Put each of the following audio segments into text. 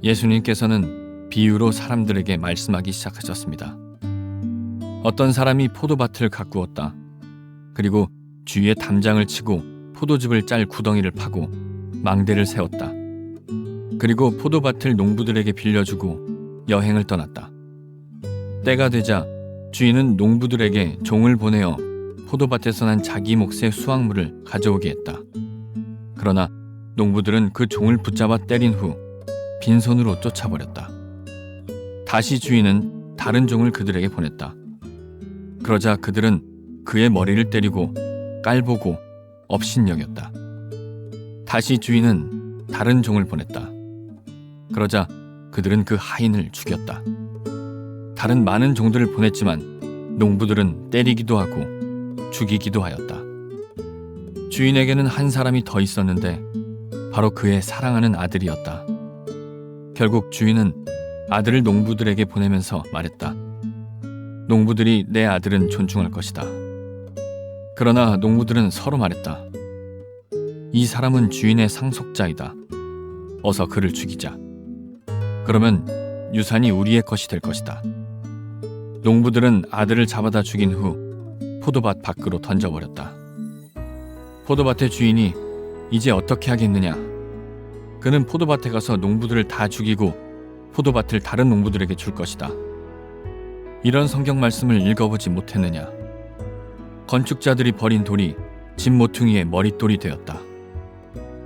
예수님께서는 비유로 사람들에게 말씀하기 시작하셨습니다. 어떤 사람이 포도밭을 가꾸었다. 그리고 주위에 담장을 치고 포도즙을 짤 구덩이를 파고 망대를 세웠다. 그리고 포도밭을 농부들에게 빌려주고 여행을 떠났다. 때가 되자 주인은 농부들에게 종을 보내어 포도밭에서 난 자기 몫의 수확물을 가져오게 했다. 그러나 농부들은 그 종을 붙잡아 때린 후 빈손으로 쫓아버렸다. 다시 주인은 다른 종을 그들에게 보냈다. 그러자 그들은 그의 머리를 때리고 깔보고 업신여겼다. 다시 주인은 다른 종을 보냈다. 그러자 그들은 그 하인을 죽였다. 다른 많은 종들을 보냈지만 농부들은 때리기도 하고 죽이기도 하였다. 주인에게는 한 사람이 더 있었는데 바로 그의 사랑하는 아들이었다. 결국 주인은 아들을 농부들에게 보내면서 말했다. 농부들이 내 아들은 존중할 것이다. 그러나 농부들은 서로 말했다. 이 사람은 주인의 상속자이다. 어서 그를 죽이자. 그러면 유산이 우리의 것이 될 것이다. 농부들은 아들을 잡아다 죽인 후 포도밭 밖으로 던져버렸다. 포도밭의 주인이 이제 어떻게 하겠느냐? 그는 포도밭에 가서 농부들을 다 죽이고 포도밭을 다른 농부들에게 줄 것이다. 이런 성경 말씀을 읽어보지 못했느냐? 건축자들이 버린 돌이 집 모퉁이의 머릿돌이 되었다.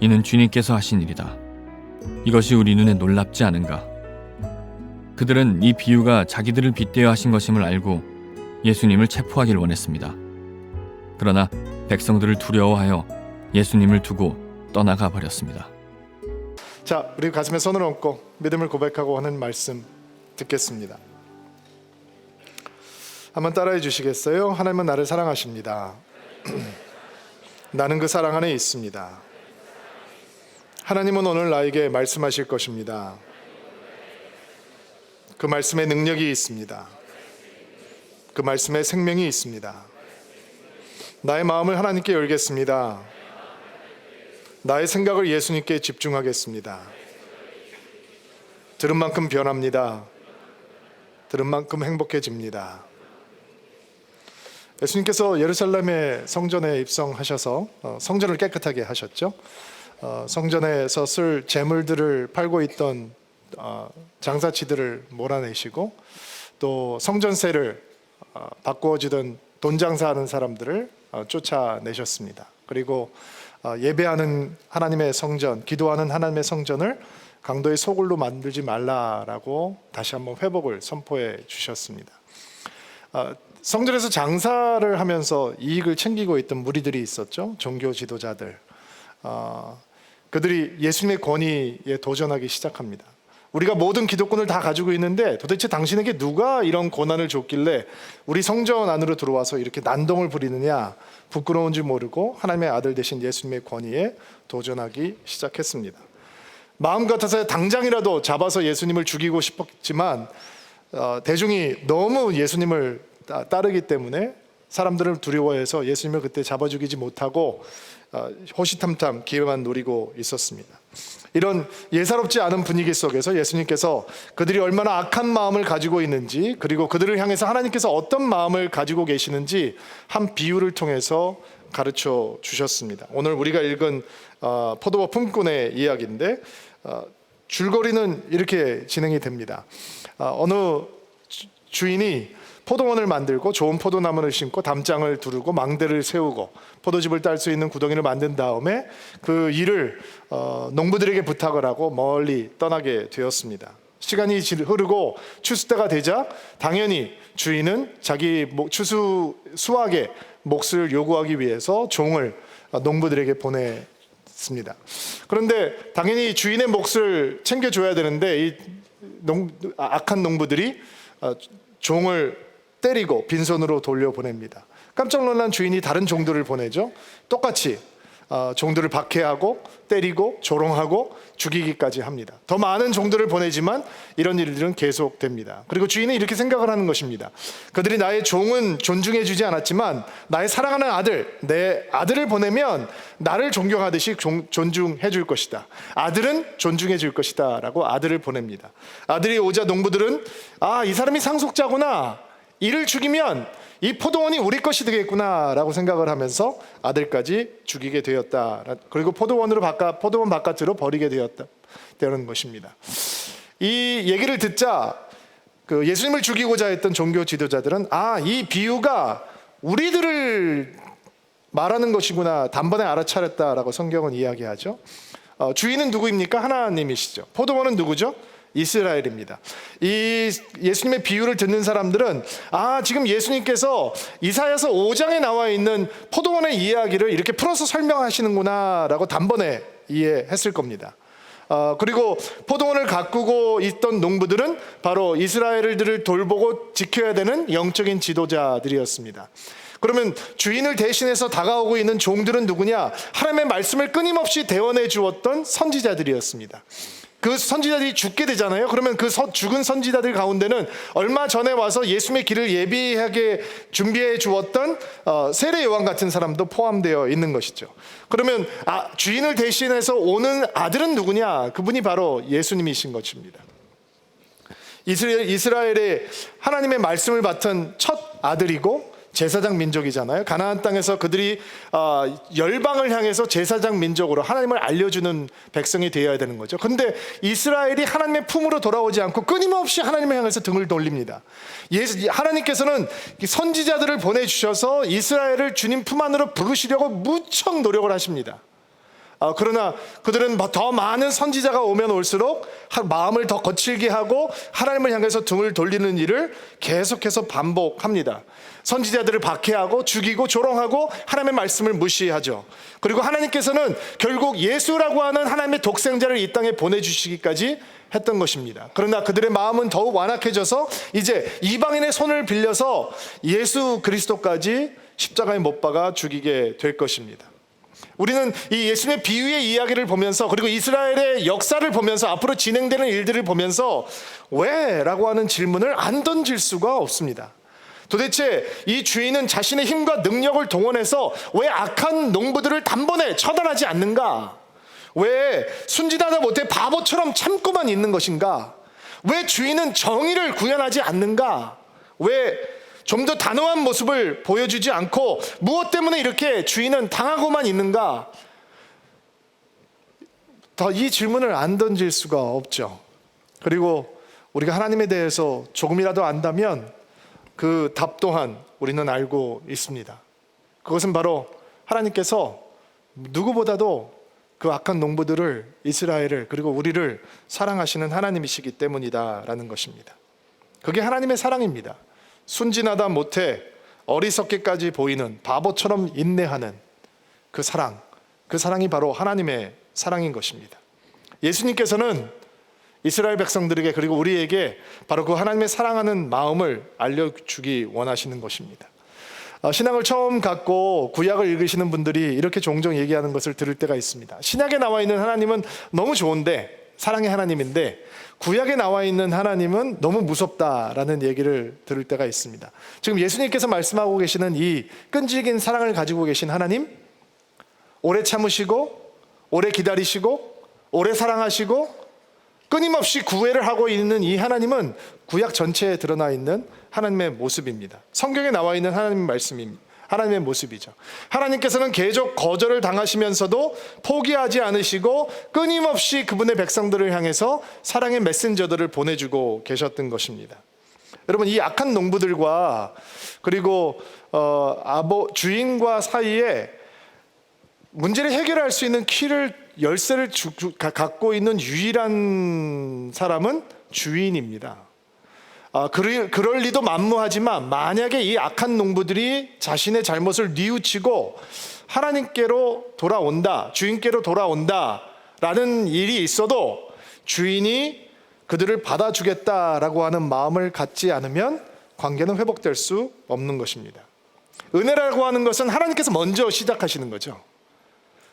이는 주님께서 하신 일이다. 이것이 우리 눈에 놀랍지 않은가? 그들은 이 비유가 자기들을 빗대어 하신 것임을 알고 예수님을 체포하길 원했습니다. 그러나 백성들을 두려워하여 예수님을 두고 떠나가 버렸습니다. 자, 우리 가슴에 손을 얹고 믿음을 고백하고 하는 말씀 듣겠습니다. 한번 따라해 주시겠어요? 하나님은 나를 사랑하십니다. 나는 그 사랑 안에 있습니다. 하나님은 오늘 나에게 말씀하실 것입니다. 그 말씀에 능력이 있습니다. 그 말씀에 생명이 있습니다. 나의 마음을 하나님께 열겠습니다. 나의 생각을 예수님께 집중하겠습니다. 들은 만큼 변합니다. 들은 만큼 행복해집니다. 예수님께서 예루살렘의 성전에 입성하셔서 성전을 깨끗하게 하셨죠. 성전에서 쓸 재물들을 팔고 있던 장사치들을 몰아내시고 또 성전세를 바꾸어지던 돈 장사하는 사람들을 쫓아내셨습니다. 그리고 예배하는 하나님의 성전, 기도하는 하나님의 성전을 강도의 소굴로 만들지 말라라고 다시 한번 회복을 선포해 주셨습니다. 성전에서 장사를 하면서 이익을 챙기고 있던 무리들이 있었죠. 종교 지도자들. 그들이 예수님의 권위에 도전하기 시작합니다. 우리가 모든 기득권을 다 가지고 있는데 도대체 당신에게 누가 이런 권한을 줬길래 우리 성전 안으로 들어와서 이렇게 난동을 부리느냐? 부끄러운 줄 모르고 하나님의 아들 되신 예수님의 권위에 도전하기 시작했습니다. 마음 같아서 당장이라도 잡아서 예수님을 죽이고 싶었지만 대중이 너무 예수님을 따르기 때문에 사람들을 두려워해서 예수님을 그때 잡아 죽이지 못하고 호시탐탐 기회만 노리고 있었습니다. 이런 예사롭지 않은 분위기 속에서 예수님께서 그들이 얼마나 악한 마음을 가지고 있는지, 그리고 그들을 향해서 하나님께서 어떤 마음을 가지고 계시는지 한 비유를 통해서 가르쳐 주셨습니다. 오늘 우리가 읽은 포도밭 품꾼의 이야기인데 줄거리는 이렇게 진행이 됩니다. 어느 주인이 포도원을 만들고 좋은 포도나무를 심고 담장을 두르고 망대를 세우고 포도즙을 딸 수 있는 구덩이를 만든 다음에 그 일을 농부들에게 부탁을 하고 멀리 떠나게 되었습니다. 시간이 흐르고 추수 때가 되자 당연히 주인은 자기 추수 수확의 몫을 요구하기 위해서 종을 농부들에게 보냈습니다. 그런데 당연히 주인의 몫을 챙겨줘야 되는데 이 악한 농부들이 종을 때리고 빈손으로 돌려보냅니다. 깜짝 놀란 주인이 다른 종들을 보내죠. 똑같이 종들을 박해하고 때리고 조롱하고 죽이기까지 합니다. 더 많은 종들을 보내지만 이런 일들은 계속됩니다. 그리고 주인은 이렇게 생각을 하는 것입니다. 그들이 나의 종은 존중해 주지 않았지만 나의 사랑하는 아들, 내 아들을 보내면 나를 존경하듯이 존중해 줄 것이다. 아들은 존중해 줄 것이다 라고 아들을 보냅니다. 아들이 오자 농부들은 이 사람이 상속자구나, 이를 죽이면 이 포도원이 우리 것이 되겠구나 라고 생각을 하면서 아들까지 죽이게 되었다. 그리고 포도원 바깥으로 버리게 되었다는 것입니다. 이 얘기를 듣자 그 예수님을 죽이고자 했던 종교 지도자들은 이 비유가 우리들을 말하는 것이구나 단번에 알아차렸다라고 성경은 이야기하죠. 주인은 누구입니까? 하나님이시죠. 포도원은 누구죠? 이스라엘입니다. 이 예수님의 비유를 듣는 사람들은 지금 예수님께서 이사야서 5장에 나와 있는 포도원의 이야기를 이렇게 풀어서 설명하시는구나 라고 단번에 이해했을 겁니다. 그리고 포도원을 가꾸고 있던 농부들은 바로 이스라엘들을 돌보고 지켜야 되는 영적인 지도자들이었습니다. 그러면 주인을 대신해서 다가오고 있는 종들은 누구냐? 하나님의 말씀을 끊임없이 대언해 주었던 선지자들이었습니다. 그 선지자들이 죽게 되잖아요. 그러면 그 죽은 선지자들 가운데는 얼마 전에 와서 예수님의 길을 예비하게 준비해 주었던 세례 요한 같은 사람도 포함되어 있는 것이죠. 그러면 주인을 대신해서 오는 아들은 누구냐? 그분이 바로 예수님이신 것입니다. 이스라엘의 하나님의 말씀을 맡은 첫 아들이고 제사장 민족이잖아요. 가나안 땅에서 그들이 열방을 향해서 제사장 민족으로 하나님을 알려주는 백성이 되어야 되는 거죠. 그런데 이스라엘이 하나님의 품으로 돌아오지 않고 끊임없이 하나님을 향해서 등을 돌립니다. 하나님께서는 선지자들을 보내주셔서 이스라엘을 주님 품 안으로 부르시려고 무척 노력을 하십니다. 그러나 그들은 더 많은 선지자가 오면 올수록 마음을 더 거칠게 하고 하나님을 향해서 등을 돌리는 일을 계속해서 반복합니다. 선지자들을 박해하고 죽이고 조롱하고 하나님의 말씀을 무시하죠. 그리고 하나님께서는 결국 예수라고 하는 하나님의 독생자를 이 땅에 보내주시기까지 했던 것입니다. 그러나 그들의 마음은 더욱 완악해져서 이제 이방인의 손을 빌려서 예수 그리스도까지 십자가에 못 박아 죽이게 될 것입니다. 우리는 이 예수님의 비유의 이야기를 보면서 그리고 이스라엘의 역사를 보면서 앞으로 진행되는 일들을 보면서 왜? 라고 하는 질문을 안 던질 수가 없습니다. 도대체 이 주인은 자신의 힘과 능력을 동원해서 왜 악한 농부들을 단번에 처단하지 않는가? 왜 순진하다 못해 바보처럼 참고만 있는 것인가? 왜 주인은 정의를 구현하지 않는가? 왜 좀 더 단호한 모습을 보여주지 않고 무엇 때문에 이렇게 주인은 당하고만 있는가? 더 이 질문을 안 던질 수가 없죠. 그리고 우리가 하나님에 대해서 조금이라도 안다면 그 답 또한 우리는 알고 있습니다. 그것은 바로 하나님께서 누구보다도 그 악한 농부들을, 이스라엘을, 그리고 우리를 사랑하시는 하나님이시기 때문이다라는 것입니다. 그게 하나님의 사랑입니다. 순진하다 못해 어리석게까지 보이는 바보처럼 인내하는 그 사랑이 바로 하나님의 사랑인 것입니다. 예수님께서는 이스라엘 백성들에게 그리고 우리에게 바로 그 하나님의 사랑하는 마음을 알려주기 원하시는 것입니다. 신앙을 처음 갖고 구약을 읽으시는 분들이 이렇게 종종 얘기하는 것을 들을 때가 있습니다. 신약에 나와 있는 하나님은 너무 좋은데, 사랑의 하나님인데 구약에 나와 있는 하나님은 너무 무섭다라는 얘기를 들을 때가 있습니다. 지금 예수님께서 말씀하고 계시는 이 끈질긴 사랑을 가지고 계신 하나님, 오래 참으시고 오래 기다리시고 오래 사랑하시고 끊임없이 구애를 하고 있는 이 하나님은 구약 전체에 드러나 있는 하나님의 모습입니다. 성경에 나와 있는 하나님의 말씀입니다. 하나님의 모습이죠. 하나님께서는 계속 거절을 당하시면서도 포기하지 않으시고 끊임없이 그분의 백성들을 향해서 사랑의 메신저들을 보내주고 계셨던 것입니다. 여러분, 이 악한 농부들과 그리고 주인과 사이에 문제를 해결할 수 있는 열쇠를 갖고 있는 유일한 사람은 주인입니다. 그럴 리도 만무하지만 만약에 이 악한 농부들이 자신의 잘못을 뉘우치고 하나님께로 돌아온다, 주인께로 돌아온다 라는 일이 있어도 주인이 그들을 받아주겠다라고 하는 마음을 갖지 않으면 관계는 회복될 수 없는 것입니다. 은혜라고 하는 것은 하나님께서 먼저 시작하시는 거죠.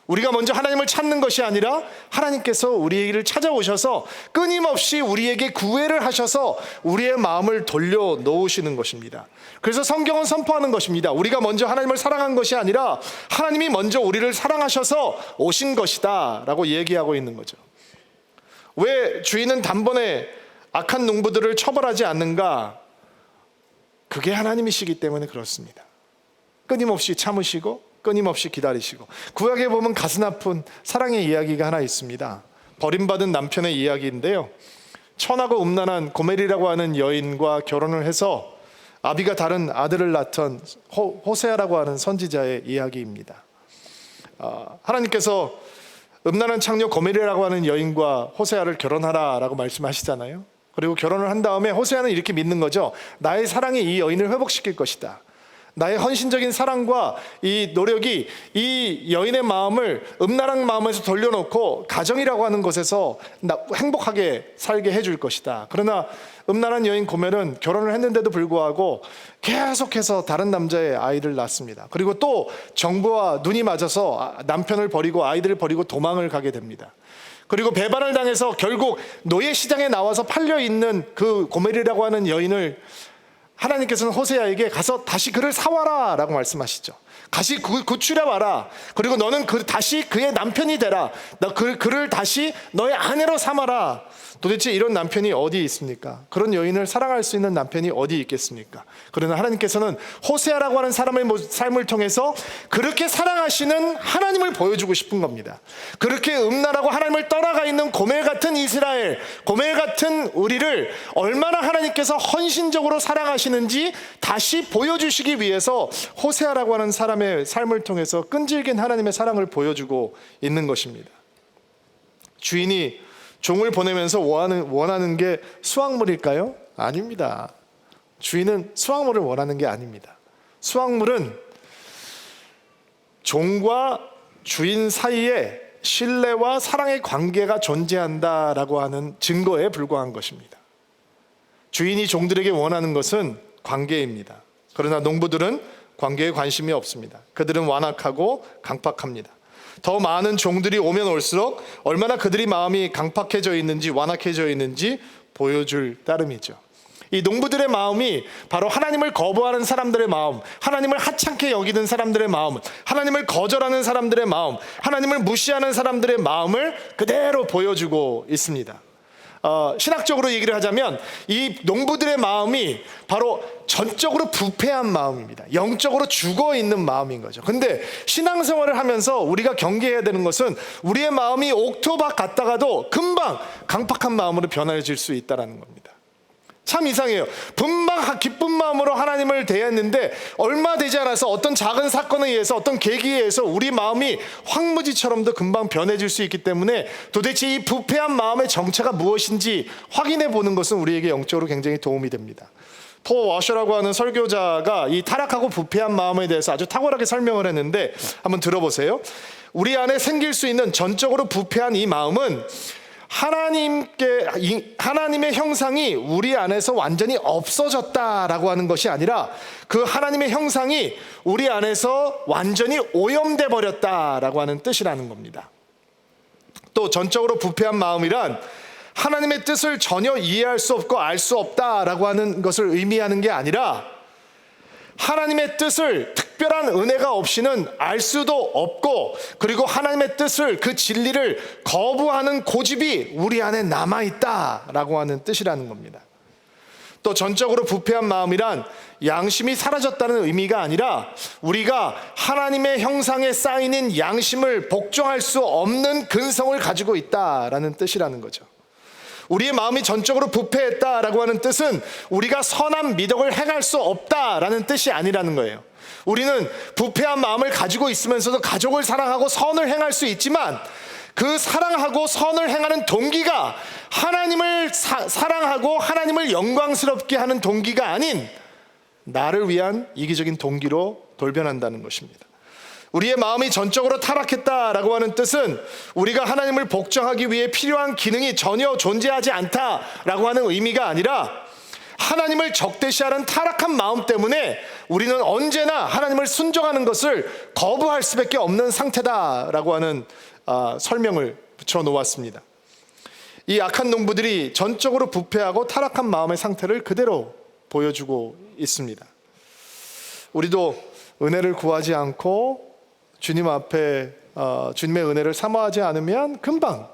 우리가 먼저 하나님을 찾는 것이 아니라 하나님께서 우리를 찾아오셔서 끊임없이 우리에게 구애를 하셔서 우리의 마음을 돌려놓으시는 것입니다. 그래서 성경은 선포하는 것입니다. 우리가 먼저 하나님을 사랑한 것이 아니라 하나님이 먼저 우리를 사랑하셔서 오신 것이다 라고 얘기하고 있는 거죠. 왜 주인은 단번에 악한 농부들을 처벌하지 않는가? 그게 하나님이시기 때문에 그렇습니다. 끊임없이 참으시고 끊임없이 기다리시고. 구약에 보면 가슴 아픈 사랑의 이야기가 하나 있습니다. 버림받은 남편의 이야기인데요, 천하고 음란한 고멜이라고 하는 여인과 결혼을 해서 아비가 다른 아들을 낳던 호세아라고 하는 선지자의 이야기입니다. 하나님께서 음란한 창녀 고멜이라고 하는 여인과 호세아를 결혼하라라고 말씀하시잖아요. 그리고 결혼을 한 다음에 호세아는 이렇게 믿는 거죠. 나의 사랑이 이 여인을 회복시킬 것이다. 나의 헌신적인 사랑과 이 노력이 이 여인의 마음을 음란한 마음에서 돌려놓고 가정이라고 하는 곳에서 행복하게 살게 해줄 것이다. 그러나 음란한 여인 고멜은 결혼을 했는데도 불구하고 계속해서 다른 남자의 아이를 낳습니다. 그리고 또 정부와 눈이 맞아서 남편을 버리고 아이들을 버리고 도망을 가게 됩니다. 그리고 배반을 당해서 결국 노예시장에 나와서 팔려있는 그 고멜이라고 하는 여인을 하나님께서는 호세아에게 가서 다시 그를 사와라 라고 말씀하시죠. 다시 구출해 와라. 그리고 너는 다시 그의 남편이 되라. 그를 다시 너의 아내로 삼아라. 도대체 이런 남편이 어디 있습니까? 그런 여인을 사랑할 수 있는 남편이 어디 있겠습니까? 그러나 하나님께서는 호세아라고 하는 사람의 삶을 통해서 그렇게 사랑하시는 하나님을 보여주고 싶은 겁니다. 그렇게 음란하고 하나님을 떠나가 있는 고멜 같은 이스라엘, 고멜 같은 우리를 얼마나 하나님께서 헌신적으로 사랑하시는지 다시 보여주시기 위해서 호세아라고 하는 사람의 삶을 통해서 끈질긴 하나님의 사랑을 보여주고 있는 것입니다. 주인이 종을 보내면서 원하는 게 수확물일까요? 아닙니다. 주인은 수확물을 원하는 게 아닙니다. 수확물은 종과 주인 사이에 신뢰와 사랑의 관계가 존재한다라고 하는 증거에 불과한 것입니다. 주인이 종들에게 원하는 것은 관계입니다. 그러나 농부들은 관계에 관심이 없습니다. 그들은 완악하고 강팍합니다. 더 많은 종들이 오면 올수록 얼마나 그들이 마음이 강팍해져 있는지 완악해져 있는지 보여줄 따름이죠. 이 농부들의 마음이 바로 하나님을 거부하는 사람들의 마음, 하나님을 하찮게 여기는 사람들의 마음, 하나님을 거절하는 사람들의 마음, 하나님을 무시하는 사람들의 마음을 그대로 보여주고 있습니다. 신학적으로 얘기를 하자면 이 농부들의 마음이 바로 전적으로 부패한 마음입니다. 영적으로 죽어있는 마음인 거죠. 근데 신앙생활을 하면서 우리가 경계해야 되는 것은 우리의 마음이 옥토박 같다가도 금방 강팍한 마음으로 변해질 수 있다는 겁니다. 참 이상해요. 금방 기쁜 마음으로 하나님을 대했는데 얼마 되지 않아서 어떤 작은 사건에 의해서 어떤 계기에 의해서 우리 마음이 황무지처럼도 금방 변해질 수 있기 때문에 도대체 이 부패한 마음의 정체가 무엇인지 확인해 보는 것은 우리에게 영적으로 굉장히 도움이 됩니다. 폴 워셔라고 하는 설교자가 이 타락하고 부패한 마음에 대해서 아주 탁월하게 설명을 했는데 한번 들어보세요. 우리 안에 생길 수 있는 전적으로 부패한 이 마음은 하나님의 형상이 우리 안에서 완전히 없어졌다라고 하는 것이 아니라 그 하나님의 형상이 우리 안에서 완전히 오염돼 버렸다라고 하는 뜻이라는 겁니다. 또 전적으로 부패한 마음이란 하나님의 뜻을 전혀 이해할 수 없고 알 수 없다라고 하는 것을 의미하는 게 아니라 하나님의 뜻을 특별한 은혜가 없이는 알 수도 없고, 그리고 하나님의 뜻을, 그 진리를 거부하는 고집이 우리 안에 남아있다라고 하는 뜻이라는 겁니다. 또 전적으로 부패한 마음이란 양심이 사라졌다는 의미가 아니라 우리가 하나님의 형상에 쌓이는 양심을 복종할 수 없는 근성을 가지고 있다라는 뜻이라는 거죠. 우리의 마음이 전적으로 부패했다라고 하는 뜻은 우리가 선한 미덕을 행할 수 없다라는 뜻이 아니라는 거예요. 우리는 부패한 마음을 가지고 있으면서도 가족을 사랑하고 선을 행할 수 있지만 그 사랑하고 선을 행하는 동기가 하나님을 사랑하고 하나님을 영광스럽게 하는 동기가 아닌 나를 위한 이기적인 동기로 돌변한다는 것입니다. 우리의 마음이 전적으로 타락했다라고 하는 뜻은 우리가 하나님을 복종하기 위해 필요한 기능이 전혀 존재하지 않다라고 하는 의미가 아니라 하나님을 적대시하는 타락한 마음 때문에 우리는 언제나 하나님을 순종하는 것을 거부할 수밖에 없는 상태다라고 하는 설명을 붙여 놓았습니다. 이 악한 농부들이 전적으로 부패하고 타락한 마음의 상태를 그대로 보여주고 있습니다. 우리도 은혜를 구하지 않고 주님 앞에 주님의 은혜를 사모하지 않으면 금방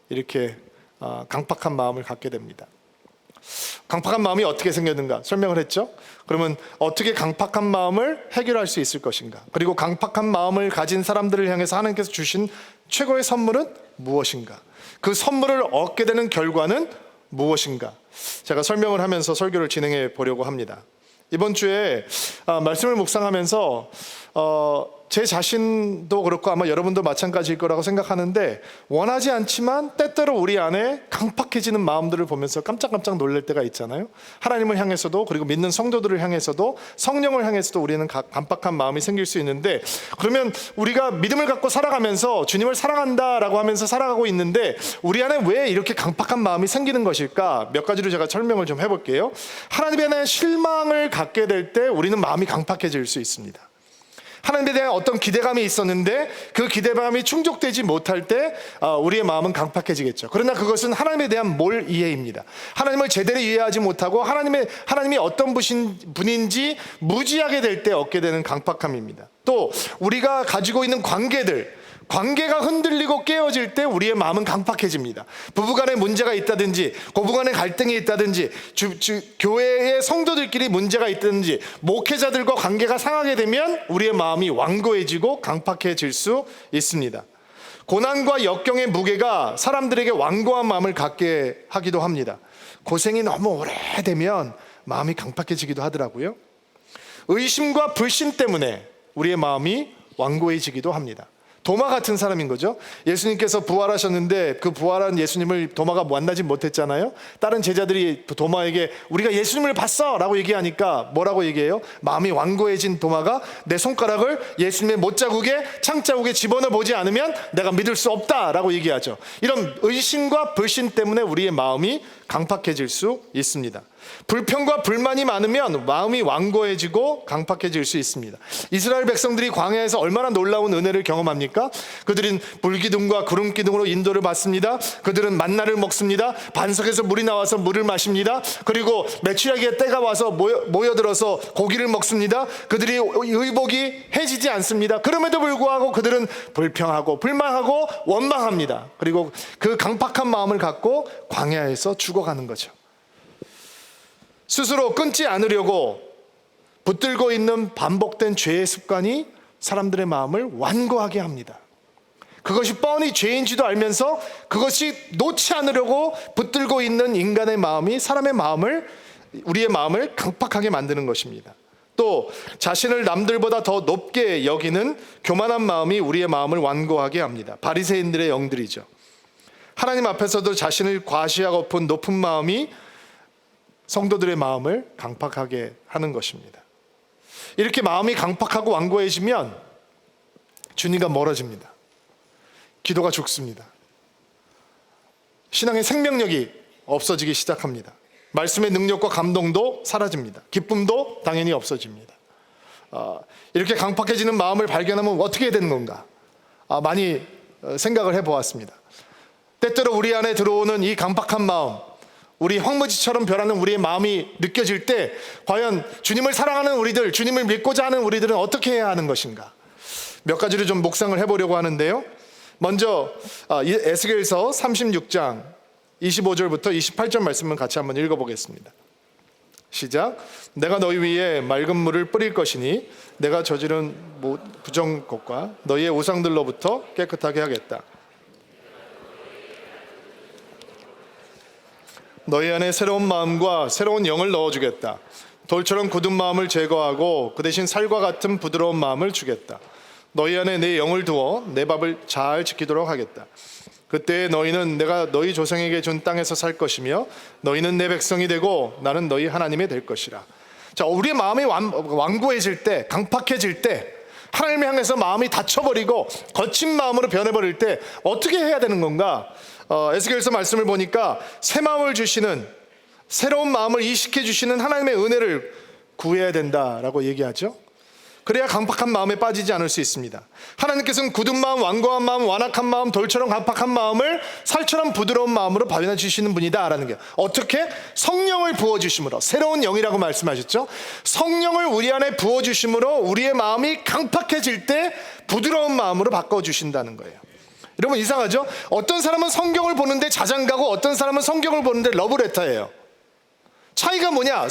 이렇게 강팍한 마음을 갖게 됩니다. 강팍한 마음이 어떻게 생겼는가 설명을 했죠. 그러면 어떻게 강팍한 마음을 해결할 수 있을 것인가, 그리고 강팍한 마음을 가진 사람들을 향해서 하나님께서 주신 최고의 선물은 무엇인가, 그 선물을 얻게 되는 결과는 무엇인가, 제가 설명을 하면서 설교를 진행해 보려고 합니다. 이번 주에 말씀을 묵상하면서 제 자신도 그렇고 아마 여러분도 마찬가지일 거라고 생각하는데, 원하지 않지만 때때로 우리 안에 강팍해지는 마음들을 보면서 깜짝깜짝 놀랄 때가 있잖아요. 하나님을 향해서도, 그리고 믿는 성도들을 향해서도, 성령을 향해서도 우리는 강팍한 마음이 생길 수 있는데, 그러면 우리가 믿음을 갖고 살아가면서 주님을 사랑한다라고 하면서 살아가고 있는데 우리 안에 왜 이렇게 강팍한 마음이 생기는 것일까? 몇 가지로 제가 설명을 좀 해볼게요. 하나님에 대한 실망을 갖게 될 때 우리는 마음이 강팍해질 수 있습니다. 하나님에 대한 어떤 기대감이 있었는데 그 기대감이 충족되지 못할 때 우리의 마음은 강팍해지겠죠. 그러나 그것은 하나님에 대한 몰 이해입니다. 하나님을 제대로 이해하지 못하고 하나님이 어떤 분인지 무지하게 될 때 얻게 되는 강팍함입니다. 또 우리가 가지고 있는 관계가 흔들리고 깨어질 때 우리의 마음은 강팍해집니다. 부부간에 문제가 있다든지, 고부간에 갈등이 있다든지, 교회의 성도들끼리 문제가 있다든지, 목회자들과 관계가 상하게 되면 우리의 마음이 완고해지고 강팍해질 수 있습니다. 고난과 역경의 무게가 사람들에게 완고한 마음을 갖게 하기도 합니다. 고생이 너무 오래되면 마음이 강팍해지기도 하더라고요. 의심과 불신 때문에 우리의 마음이 완고해지기도 합니다. 도마 같은 사람인 거죠. 예수님께서 부활하셨는데 그 부활한 예수님을 도마가 만나지 못했잖아요. 다른 제자들이 도마에게 우리가 예수님을 봤어 라고 얘기하니까 뭐라고 얘기해요? 마음이 완고해진 도마가 내 손가락을 예수님의 못자국에 창자국에 집어넣어 보지 않으면 내가 믿을 수 없다 라고 얘기하죠. 이런 의심과 불신 때문에 우리의 마음이 강팍해질 수 있습니다. 불평과 불만이 많으면 마음이 완고해지고 강팍해질 수 있습니다. 이스라엘 백성들이 광야에서 얼마나 놀라운 은혜를 경험합니까? 그들은 불기둥과 구름기둥으로 인도를 받습니다. 그들은 만나를 먹습니다. 반석에서 물이 나와서 물을 마십니다. 그리고 메추라기의 때가 와서 모여들어서 고기를 먹습니다. 그들이 의복이 해지지 않습니다. 그럼에도 불구하고 그들은 불평하고 불만하고 원망합니다. 그리고 그 강팍한 마음을 갖고 광야에서 죽어가는 거죠. 스스로 끊지 않으려고 붙들고 있는 반복된 죄의 습관이 사람들의 마음을 완고하게 합니다. 그것이 뻔히 죄인지도 알면서 그것이 놓지 않으려고 붙들고 있는 인간의 마음이 우리의 마음을 강팍하게 만드는 것입니다. 또 자신을 남들보다 더 높게 여기는 교만한 마음이 우리의 마음을 완고하게 합니다. 바리새인들의 영들이죠. 하나님 앞에서도 자신을 과시하고픈 높은 마음이 성도들의 마음을 강팍하게 하는 것입니다. 이렇게 마음이 강팍하고 완고해지면 주님과 멀어집니다. 기도가 죽습니다. 신앙의 생명력이 없어지기 시작합니다. 말씀의 능력과 감동도 사라집니다. 기쁨도 당연히 없어집니다. 이렇게 강팍해지는 마음을 발견하면 어떻게 해야 되는 건가? 많이 생각을 해보았습니다. 때때로 우리 안에 들어오는 이 강팍한 마음, 우리 황무지처럼 변하는 우리의 마음이 느껴질 때 과연 주님을 사랑하는 우리들, 주님을 믿고자 하는 우리들은 어떻게 해야 하는 것인가? 몇 가지를 좀 묵상을 해보려고 하는데요. 먼저 에스겔서 36장 25절부터 28절 말씀을 같이 한번 읽어보겠습니다. 시작. 내가 너희 위에 맑은 물을 뿌릴 것이니 내가 저지른 부정것과 너희의 우상들로부터 깨끗하게 하겠다. 너희 안에 새로운 마음과 새로운 영을 넣어주겠다. 돌처럼 굳은 마음을 제거하고 그 대신 살과 같은 부드러운 마음을 주겠다. 너희 안에 내 영을 두어 내 밥을 잘 지키도록 하겠다. 그때 너희는 내가 너희 조상에게 준 땅에서 살 것이며 너희는 내 백성이 되고 나는 너희 하나님이 될 것이라. 자, 우리의 마음이 완고해질 때, 강팍해질 때, 하나님을 향해서 마음이 닫혀버리고 거친 마음으로 변해버릴 때 어떻게 해야 되는 건가? 에스겔서 말씀을 보니까 새 마음을 주시는 새로운 마음을 이식해 주시는 하나님의 은혜를 구해야 된다라고 얘기하죠. 그래야 강팍한 마음에 빠지지 않을 수 있습니다. 하나님께서는 굳은 마음, 완고한 마음, 완악한 마음, 돌처럼 강팍한 마음을 살처럼 부드러운 마음으로 바꿔 주시는 분이다라는 게, 어떻게? 성령을 부어주심으로. 새로운 영이라고 말씀하셨죠. 성령을 우리 안에 부어주심으로 우리의 마음이 강팍해질 때 부드러운 마음으로 바꿔주신다는 거예요. 여러분, 이상하죠? 어떤 사람은 성경을 보는데 자장가고 어떤 사람은 성경을 보는데 러브레터예요. 차이가 뭐냐?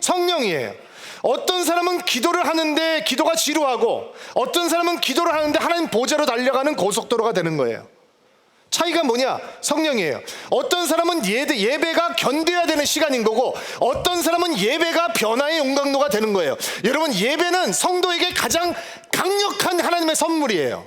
성령이에요. 어떤 사람은 기도를 하는데 기도가 지루하고, 어떤 사람은 기도를 하는데 하나님 보좌로 달려가는 고속도로가 되는 거예요. 차이가 뭐냐? 성령이에요. 어떤 사람은 예배가 견뎌야 되는 시간인 거고, 어떤 사람은 예배가 변화의 용광로가 되는 거예요. 여러분, 예배는 성도에게 가장 강력한 하나님의 선물이에요.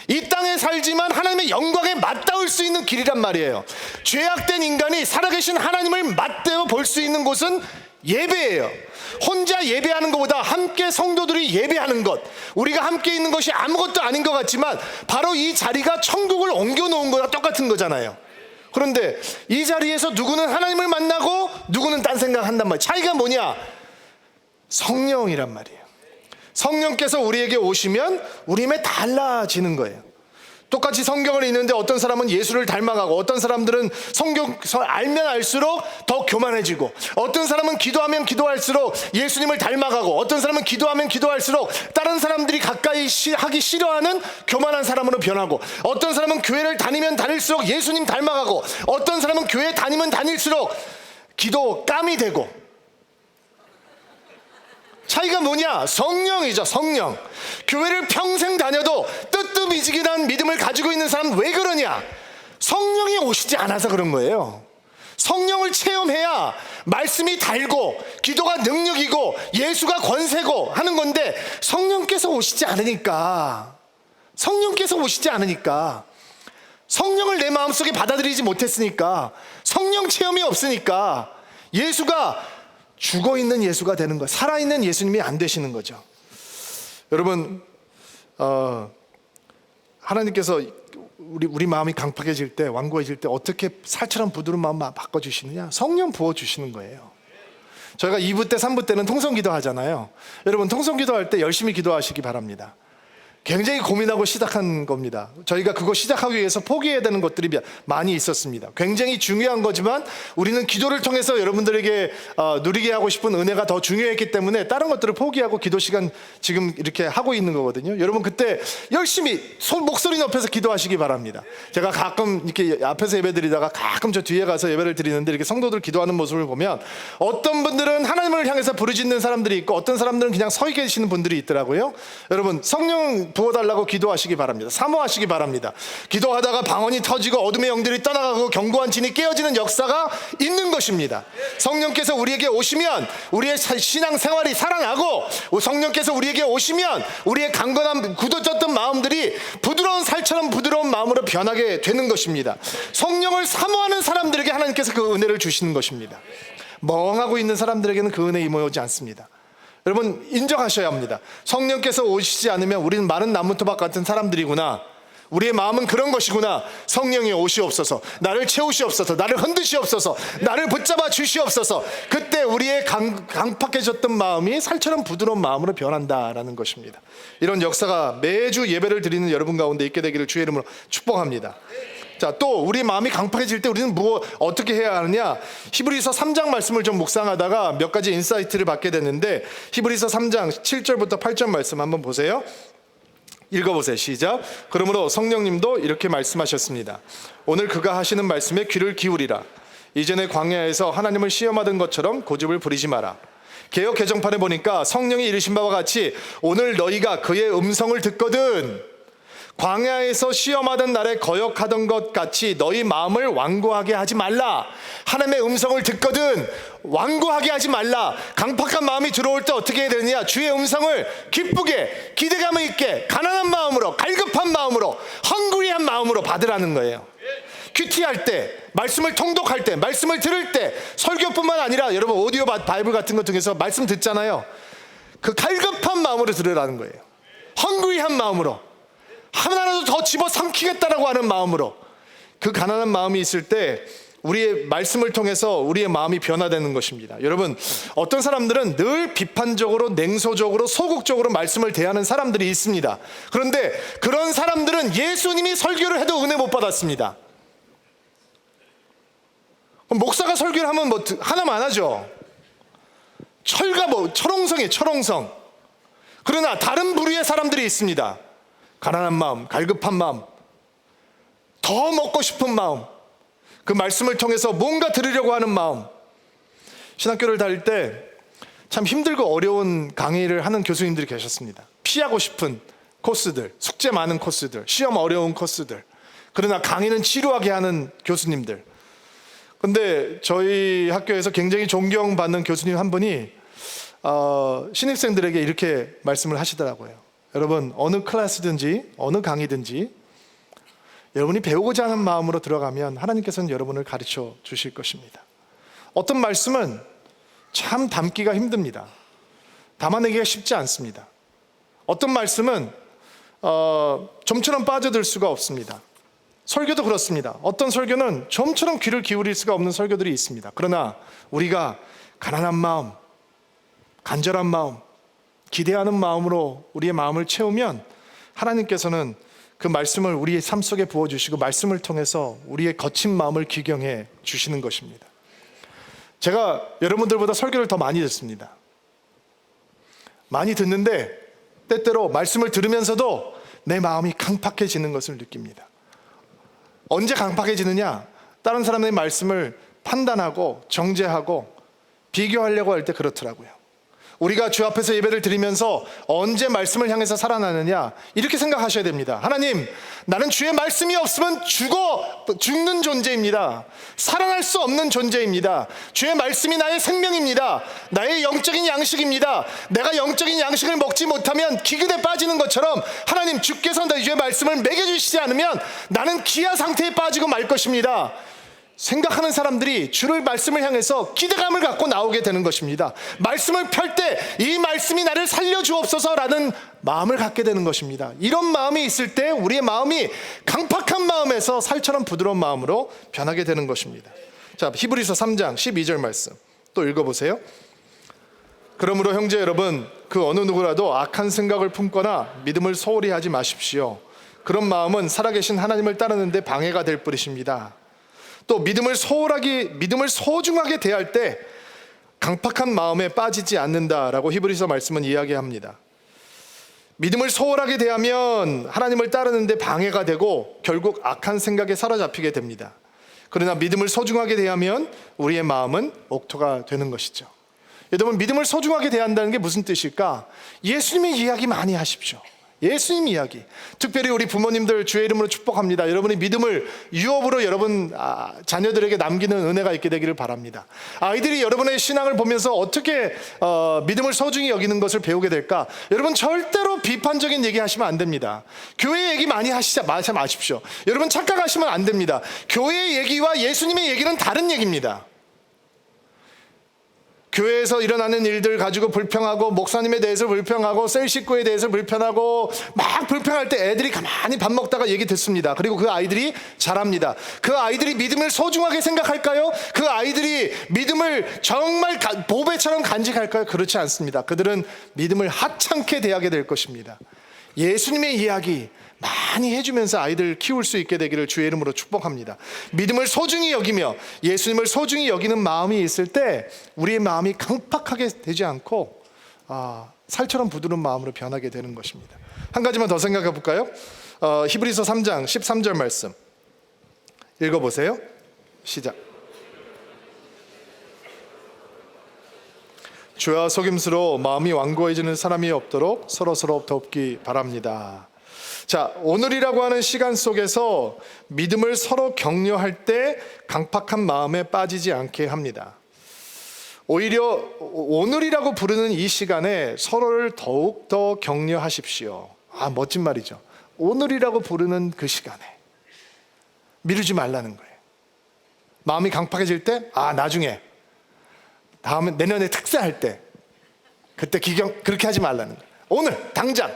이 땅에 살지만 하나님의 영광에 맞닿을 수 있는 길이란 말이에요. 죄악된 인간이 살아계신 하나님을 맞대어 볼 수 있는 곳은 예배예요. 혼자 예배하는 것보다 함께 성도들이 예배하는 것, 우리가 함께 있는 것이 아무것도 아닌 것 같지만 바로 이 자리가 천국을 옮겨놓은 거랑 똑같은 거잖아요. 그런데 이 자리에서 누구는 하나님을 만나고 누구는 딴 생각한단 말이에요. 차이가 뭐냐? 성령이란 말이에요. 성령께서 우리에게 오시면 우리 힘에 달라지는 거예요. 똑같이 성경을 읽는데 어떤 사람은 예수를 닮아가고, 어떤 사람들은 성경 알면 알수록 더 교만해지고, 어떤 사람은 기도하면 기도할수록 예수님을 닮아가고, 어떤 사람은 기도하면 기도할수록 다른 사람들이 가까이 하기 싫어하는 교만한 사람으로 변하고, 어떤 사람은 교회를 다니면 다닐수록 예수님 닮아가고, 어떤 사람은 교회 다니면 다닐수록 기도 깜이 되고. 차이가 뭐냐? 성령이죠. 성령. 교회를 평생 다녀도 뜨뜻미지근한 믿음을 가지고 있는 사람은 왜 그러냐? 성령이 오시지 않아서 그런 거예요. 성령을 체험해야 말씀이 달고 기도가 능력이고 예수가 권세고 하는 건데, 성령께서 오시지 않으니까, 성령을 내 마음속에 받아들이지 못했으니까, 성령 체험이 없으니까 예수가 죽어있는 예수가 되는 거예요. 살아있는 예수님이 안 되시는 거죠. 여러분, 하나님께서 우리 마음이 강팍해질 때, 완고해질 때 어떻게 살처럼 부드러운 마음 바꿔주시느냐? 성령 부어주시는 거예요. 저희가 2부 때 3부 때는 통성기도 하잖아요. 여러분, 통성기도 할 때 열심히 기도하시기 바랍니다. 굉장히 고민하고 시작한 겁니다. 저희가 그거 시작하기 위해서 포기해야 되는 것들이 많이 있었습니다. 굉장히 중요한 거지만 우리는 기도를 통해서 여러분들에게 누리게 하고 싶은 은혜가 더 중요했기 때문에 다른 것들을 포기하고 기도 시간 지금 이렇게 하고 있는 거거든요. 여러분, 그때 열심히 목소리 높여서 기도하시기 바랍니다. 제가 가끔 이렇게 앞에서 예배 드리다가 가끔 저 뒤에 가서 예배를 드리는데, 이렇게 성도들 기도하는 모습을 보면 어떤 분들은 하나님을 향해서 부르짖는 사람들이 있고, 어떤 사람들은 그냥 서 계시는 분들이 있더라고요. 여러분, 성령 부어달라고 기도하시기 바랍니다. 사모하시기 바랍니다. 기도하다가 방언이 터지고 어둠의 영들이 떠나가고 견고한 진이 깨어지는 역사가 있는 것입니다. 성령께서 우리에게 오시면 우리의 신앙생활이 살아나고, 성령께서 우리에게 오시면 우리의 강건한 굳어졌던 마음들이 부드러운 살처럼 부드러운 마음으로 변하게 되는 것입니다. 성령을 사모하는 사람들에게 하나님께서 그 은혜를 주시는 것입니다. 멍하고 있는 사람들에게는 그 은혜 임하지 않습니다. 여러분, 인정하셔야 합니다. 성령께서 오시지 않으면 우리는 마른 나무토막 같은 사람들이구나. 우리의 마음은 그런 것이구나. 성령이 오시옵소서. 나를 채우시옵소서. 나를 흔드시옵소서. 나를 붙잡아 주시옵소서. 그때 우리의 강팍해졌던 마음이 살처럼 부드러운 마음으로 변한다라는 것입니다. 이런 역사가 매주 예배를 드리는 여러분 가운데 있게 되기를 주의 이름으로 축복합니다. 자, 또 우리 마음이 강팍해질 때 우리는 어떻게 해야 하느냐? 히브리서 3장 말씀을 좀 묵상하다가 몇 가지 인사이트를 받게 됐는데, 히브리서 3장 7절부터 8절 말씀 한번 보세요. 읽어보세요. 시작. 그러므로 성령님도 이렇게 말씀하셨습니다. 오늘 그가 하시는 말씀에 귀를 기울이라. 이전에 광야에서 하나님을 시험하던 것처럼 고집을 부리지 마라. 개역 개정판에 보니까 성령이 이르신 바와 같이 오늘 너희가 그의 음성을 듣거든 광야에서 시험하던 날에 거역하던 것 같이 너희 마음을 완고하게 하지 말라. 하나님의 음성을 듣거든 완고하게 하지 말라. 강팍한 마음이 들어올 때 어떻게 해야 되느냐? 주의 음성을 기쁘게, 기대감을 있게, 가난한 마음으로, 갈급한 마음으로, 헝그리한 마음으로 받으라는 거예요. 큐티할 때, 말씀을 통독할 때, 말씀을 들을 때, 설교뿐만 아니라 여러분 오디오 바이블 같은 것 통해서 말씀 듣잖아요. 그 갈급한 마음으로 들으라는 거예요. 헝그리한 마음으로, 하나라도 더 집어 삼키겠다라고 하는 마음으로. 그 가난한 마음이 있을 때 우리의 말씀을 통해서 우리의 마음이 변화되는 것입니다. 여러분, 어떤 사람들은 늘 비판적으로, 냉소적으로, 소극적으로 말씀을 대하는 사람들이 있습니다. 그런데 그런 사람들은 예수님이 설교를 해도 은혜 못 받았습니다. 목사가 설교를 하면 뭐 하나만 하죠. 철옹성이에요, 철옹성. 그러나 다른 부류의 사람들이 있습니다. 가난한 마음, 갈급한 마음, 더 먹고 싶은 마음, 그 말씀을 통해서 뭔가 들으려고 하는 마음. 신학교를 다닐 때 참 힘들고 어려운 강의를 하는 교수님들이 계셨습니다. 피하고 싶은 코스들, 숙제 많은 코스들, 시험 어려운 코스들, 그러나 강의는 지루하게 하는 교수님들. 근데 저희 학교에서 굉장히 존경받는 교수님 한 분이 신입생들에게 이렇게 말씀을 하시더라고요. 여러분, 어느 클래스든지 어느 강의든지 여러분이 배우고자 하는 마음으로 들어가면 하나님께서는 여러분을 가르쳐 주실 것입니다. 어떤 말씀은 참 담기가 힘듭니다. 담아내기가 쉽지 않습니다. 어떤 말씀은 좀처럼 빠져들 수가 없습니다. 설교도 그렇습니다. 어떤 설교는 좀처럼 귀를 기울일 수가 없는 설교들이 있습니다. 그러나 우리가 가난한 마음, 간절한 마음, 기대하는 마음으로 우리의 마음을 채우면 하나님께서는 그 말씀을 우리의 삶 속에 부어주시고 말씀을 통해서 우리의 거친 마음을 기경해 주시는 것입니다. 제가 여러분들보다 설교를 더 많이 듣습니다. 많이 듣는데 때때로 말씀을 들으면서도 내 마음이 강팍해지는 것을 느낍니다. 언제 강팍해지느냐? 다른 사람의 말씀을 판단하고 정죄하고 비교하려고 할 때 그렇더라고요. 우리가 주 앞에서 예배를 드리면서 언제 말씀을 향해서 살아나느냐, 이렇게 생각하셔야 됩니다. 하나님, 나는 주의 말씀이 없으면 죽는 존재입니다. 살아날 수 없는 존재입니다. 주의 말씀이 나의 생명입니다. 나의 영적인 양식입니다. 내가 영적인 양식을 먹지 못하면 기근에 빠지는 것처럼 하나님, 주께서 주의 말씀을 먹여주시지 않으면 나는 기아 상태에 빠지고 말 것입니다. 생각하는 사람들이 주를 말씀을 향해서 기대감을 갖고 나오게 되는 것입니다. 말씀을 펼 때 이 말씀이 나를 살려주옵소서라는 마음을 갖게 되는 것입니다. 이런 마음이 있을 때 우리의 마음이 강팍한 마음에서 살처럼 부드러운 마음으로 변하게 되는 것입니다. 자, 히브리서 3장 12절 말씀 또 읽어보세요. 그러므로 형제 여러분, 그 어느 누구라도 악한 생각을 품거나 믿음을 소홀히 하지 마십시오. 그런 마음은 살아계신 하나님을 따르는 데 방해가 될 뿐입니다. 또 믿음을 소중하게 대할 때 강팍한 마음에 빠지지 않는다라고 히브리서 말씀은 이야기합니다. 믿음을 소홀하게 대하면 하나님을 따르는 데 방해가 되고 결국 악한 생각에 사로잡히게 됩니다. 그러나 믿음을 소중하게 대하면 우리의 마음은 옥토가 되는 것이죠. 여러분, 믿음을 소중하게 대한다는 게 무슨 뜻일까? 예수님의 이야기 많이 하십시오. 예수님 이야기. 특별히 우리 부모님들 주의 이름으로 축복합니다. 여러분이 믿음을 유업으로 여러분 자녀들에게 남기는 은혜가 있게 되기를 바랍니다. 아이들이 여러분의 신앙을 보면서 어떻게 믿음을 소중히 여기는 것을 배우게 될까? 여러분, 절대로 비판적인 얘기 하시면 안 됩니다. 교회 얘기 많이 하시지 마십시오. 여러분, 착각하시면 안 됩니다. 교회 얘기와 예수님의 얘기는 다른 얘기입니다. 교회에서 일어나는 일들 가지고 불평하고, 목사님에 대해서 불평하고, 셀 식구에 대해서 불평하고, 막 불평할 때 애들이 가만히 밥 먹다가 얘기 듣습니다. 그리고 그 아이들이 자랍니다. 그 아이들이 믿음을 소중하게 생각할까요? 그 아이들이 믿음을 정말 보배처럼 간직할까요? 그렇지 않습니다. 그들은 믿음을 하찮게 대하게 될 것입니다. 예수님의 이야기 많이 해주면서 아이들 키울 수 있게 되기를 주의 이름으로 축복합니다. 믿음을 소중히 여기며 예수님을 소중히 여기는 마음이 있을 때 우리의 마음이 강팍하게 되지 않고 살처럼 부드러운 마음으로 변하게 되는 것입니다. 한 가지만 더 생각해 볼까요? 히브리서 3장 13절 말씀 읽어보세요. 시작. 주와 속임수로 마음이 완고해지는 사람이 없도록 서로서로 돕기 바랍니다. 자, 오늘이라고 하는 시간 속에서 믿음을 서로 격려할 때 강팍한 마음에 빠지지 않게 합니다. 오히려 오늘이라고 부르는 이 시간에 서로를 더욱 더 격려하십시오. 멋진 말이죠. 오늘이라고 부르는 그 시간에 미루지 말라는 거예요. 마음이 강팍해질 때 나중에 다음에 내년에 특사할 때 그때 그렇게 하지 말라는 거예요. 오늘 당장